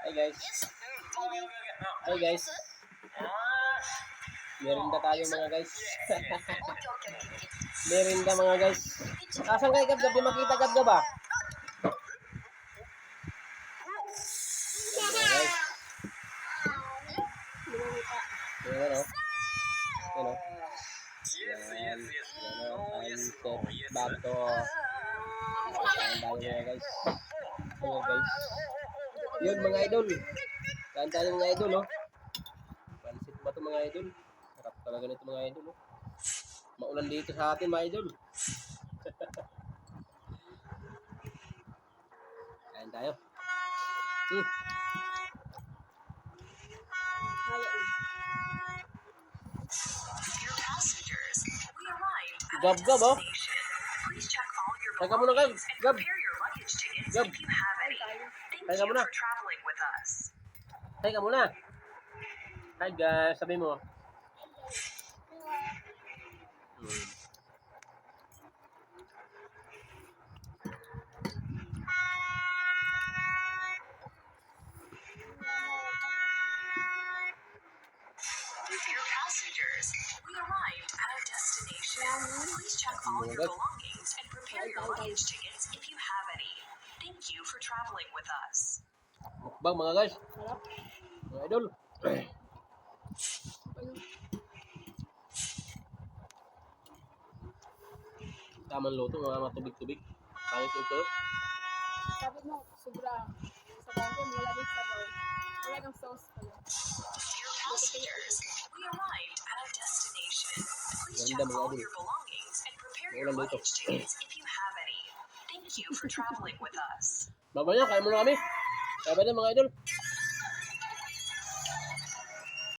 Hi guys. Hi guys. Merinda tayo mga guys. Merinda mga guys. Asan kayo Gab? Di makita Gab ba? Mga guys. Ayan o. Ayan o. Yan. Back to saan tayo mga guys. Mga guys. Yun mga idol. Saan tayo mga idol o. Pansit ba ito mga idol? Sarap talaga nito mga idol o. Maulan dito sa atin mga idol. Kain tayo. Gab oh. Teka muna Gab. Gab. Gab. Teka muna. Teka muna. Hi guys, sabi mo. Dear passengers, we arrived at our destination. Please check all your belongings and prepare your luggage tickets if you have any. Thank you for traveling with us. Mukbang mga guys. Mga idol. Tamang luto mga matubig-tubig. Pangit ito. Sabi mo, sobra. Sa bago, wala din sa bago. Wala kang sauce pala. Dear passengers, we arrived at our destination. Please check Ganda mga all idol. your belongings and prepare your Maulan dito. luggage tickets if you have any. Thank you for traveling with us. Mamaya, kain muna kami. Sabi na mga idol.